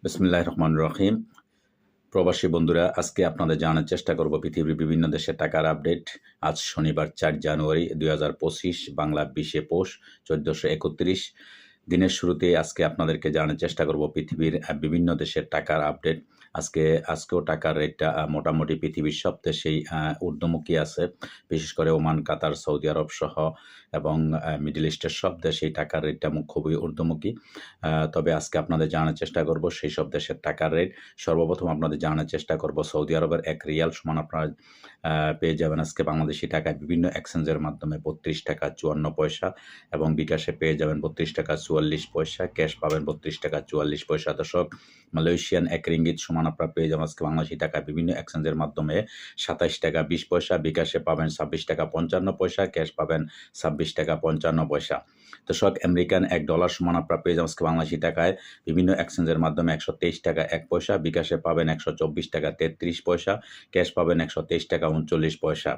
বিসমিল্লাহির রহমানির রহিম। প্রবাসী বন্ধুরা, আজকে আপনাদের জানার চেষ্টা করব পৃথিবীর বিভিন্ন দেশের টাকার আপডেট। আজ শনিবার 4 জানুয়ারি 2025, বাংলা 20 পৌষ 1431। দিনের শুরুতে আজকে আপনাদেরকে জানার চেষ্টা করব পৃথিবীর বিভিন্ন দেশের টাকার আপডেট। আজকেও টাকার রেটটা মোটামুটি পৃথিবীর সব দেশেই ঊর্ধ্বমুখী আছে। বিশেষ করে ওমান, কাতার, সৌদি আরব সহ এবং মিডল ইস্টের সব দেশেই টাকার রেটটা খুবই ঊর্ধ্বমুখী। তবে আজকে আপনাদের জানার চেষ্টা করব সেই সব দেশের টাকার রেট। সর্বপ্রথম আপনাদের জানার চেষ্টা করব সৌদি আরবের 1 রিয়াল সমান আপনারা পেয়ে যাবেন আজকে বাংলাদেশি টাকায় বিভিন্ন এক্সচেঞ্জের মাধ্যমে 32 টাকা 54 পয়সা, এবং বিকাশে পেয়ে যাবেন 32 টাকা 44 পয়সা, ক্যাশ পাবেন 32 টাকা 44 পয়সা। দর্শক, মালয়েশিয়ান 1 রিঙ্গিত সমান আপনারা পেয়ে যাবেন আজকে বাংলাদেশি টাকায় বিভিন্ন এক্সচেঞ্জের মাধ্যমে 27 টাকা 20 পয়সা, বিকাশে পাবেন 26 টাকা 55 পয়সা, ক্যাশ পাবেন 26 টাকা 55 পয়সা। দর্শক, আমেরিকান $1 সমান আপনারা পেয়ে যাবেন আজকে বাংলাদেশি টাকায় বিভিন্ন এক্সচেঞ্জের মাধ্যমে 123 টাকা 1 পয়সা, বিকাশে পাবেন 124 টাকা 33 পয়সা, ক্যাশ পাবেন 123 টাকা 39 পয়সা।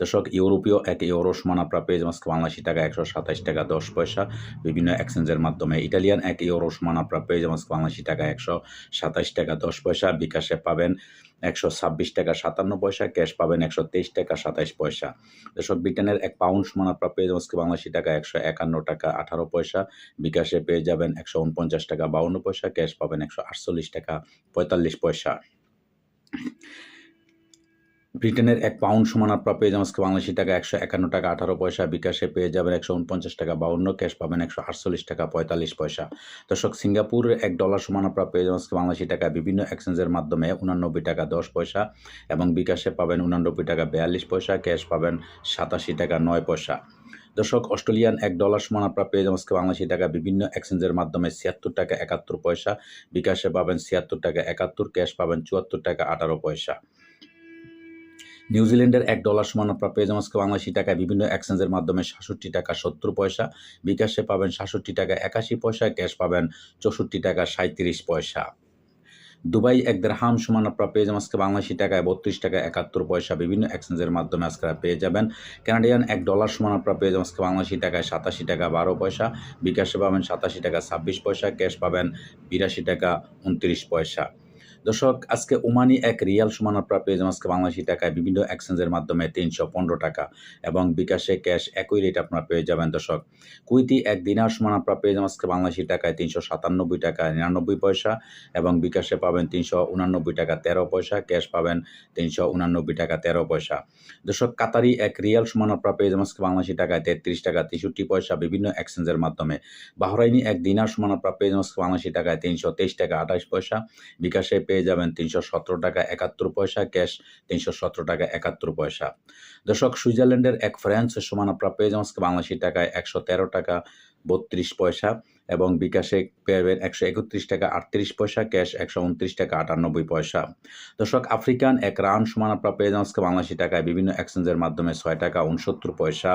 দর্শক, ইউরোপীয় 1 ইউরো সমান আপনারা পেয়ে যাবেন আজকে বাংলাদেশি টাকা 127 টাকা 10 পয়সা বিভিন্ন এক্সচেঞ্জের মাধ্যমে। ইটালিয়ান 1 ইউরো সমান আপনারা পেয়ে যাবেন আজকে বাংলাদেশি টাকা 127 টাকা 10 পয়সা, বিকাশে পাবেন 126 টাকা 57 পয়সা, ক্যাশ পাবেন 123 টাকা 27 পয়সা। দর্শক, ব্রিটেনের 1 পাউন্ড সমান আপনারা পেয়ে যাবেন আজকে বাংলাদেশি টাকা 151 টাকা 18 পয়সা, বিকাশে পেয়ে যাবেন 149 টাকা 52 পয়সা, ক্যাশ পাবেন 148 টাকা 45 পয়সা। ব্রিটেনের 1 পাউন্ড সমান আপনারা পেয়ে যাবেন আজকে বাংলাদেশি টাকা 151 টাকা 18 পয়সা, বিকাশে পেয়ে যাবেন 149 টাকা 52, ক্যাশ পাবেন 148 টাকা 45 পয়সা। দর্শক, সিঙ্গাপুরের $1 সমান আপনারা পেয়ে যাবেন আজকে বাংলাদেশি টাকা বিভিন্ন এক্সচেঞ্জের মাধ্যমে 89 টাকা 10 পয়সা, এবং বিকাশে পাবেন 89 টাকা 42 পয়সা, ক্যাশ পাবেন 87 টাকা 9 পয়সা। দর্শক, অস্ট্রেলিয়ান $1 সমান আপনারা পেয়ে যাবেন আজকে বাংলাদেশি টাকা বিভিন্ন এক্সচেঞ্জের মাধ্যমে 76 টাকা 71 পয়সা, বিকাশে পাবেন 76 টাকা 71, ক্যাশ পাবেন 74 টাকা 18 পয়সা। নিউজিল্যান্ডের $1 সমান আপনারা পেয়ে যাবেন আজকে বাংলাদেশি টাকায় বিভিন্ন এক্সচেঞ্জের মাধ্যমে 67 টাকা 70 পয়সা, বিকাশে পাবেন 67 টাকা 81 পয়সা, ক্যাশ পাবেন 64 টাকা 37 পয়সা। দুবাই 1 দিরহাম সমান আপনারা পেয়ে যাবেন আজকে বাংলাদেশি টাকায় 32 টাকা 71 পয়সা বিভিন্ন এক্সচেঞ্জের মাধ্যমে আজকে পেয়ে যাবেন। কানাডিয়ান $1 সমান আপনারা পেয়ে যাবেন আজকে বাংলাদেশি টাকায় 87 টাকা 12 পয়সা, বিকাশে পাবেন 87 টাকা 26 পয়সা, ক্যাশ পাবেন 82 টাকা 29 পয়সা। দর্শক, আজকে ওমানি 1 রিয়াল সমান আপনারা পেয়ে যাবেন আজকে বাংলাদেশি টাকায় বিভিন্ন এক্সচেঞ্জের মাধ্যমে 315 টাকা, এবং বিকাশে ক্যাশ একই রেট আপনারা পেয়ে যাবেন। দর্শক, কুইতি 1 দিনার সমান আপনারা পেয়ে যাবেন আজকে বাংলাদেশি টাকায় 397 টাকা 99 পয়সা, এবং বিকাশে পাবেন 389 টাকা 13 পয়সা, ক্যাশ পাবেন 389 টাকা 13 পয়সা। দর্শক, কাতারি 1 রিয়াল সমান আপনারা পেয়ে যাবেন আজকে বাংলাদেশি টাকায় 33 টাকা 63 পয়সা বিভিন্ন এক্সচেঞ্জের মাধ্যমে। বাহরাইনি 1 দিনার সমান আপনারা পেয়ে যাবেন আজকে বাংলাদেশি টাকায় 323 টাকা 28 পয়সা, বিকাশে পেয়ে যাবেন 317 টাকা 71 পয়সা, ক্যাশ 317 টাকা 71 পয়সা। দর্শক, সুইজারল্যান্ডের 1 ফ্রান্স সমান আপনারা পেয়ে যাবেন আজকে বাংলাদেশি টাকায় 113 টাকা 32 পয়সা, এবং বিকাশে পেবেন 131 টাকা 38 পয়সা, ক্যাশ 129 টাকা 98 পয়সা। দর্শক, আফ্রিকান 1 রান সমান আপনারা পেয়ে যাবেন আজকে বাংলাদেশি টাকায় বিভিন্ন এক্সচেঞ্জের মাধ্যমে 6 টাকা 69 পয়সা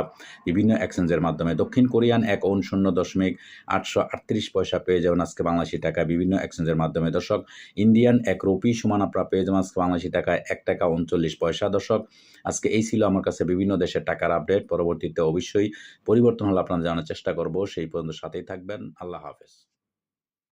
বিভিন্ন এক্সচেঞ্জের মাধ্যমে। দক্ষিণ কোরিয়ান 1 ওন 0.838 পয়সা পেয়ে যাবেন আজকে বাংলাদেশি টাকায় বিভিন্ন এক্সচেঞ্জের মাধ্যমে। দর্শক, ইন্ডিয়ান 1 রুপি সমান আপনারা পেয়ে যাবেন আজকে বাংলাদেশি টাকায় 1 টাকা 39 পয়সা। দর্শক, আজকে এই ছিল আমার কাছে বিভিন্ন দেশের টাকার আপডেট। পরবর্তীতে অবশ্যই পরিবর্তন হলে আপনারা জানার চেষ্টা করব। সেই পর্যন্ত সাথেই থাকবেন। আল্লাহ হাফেজ।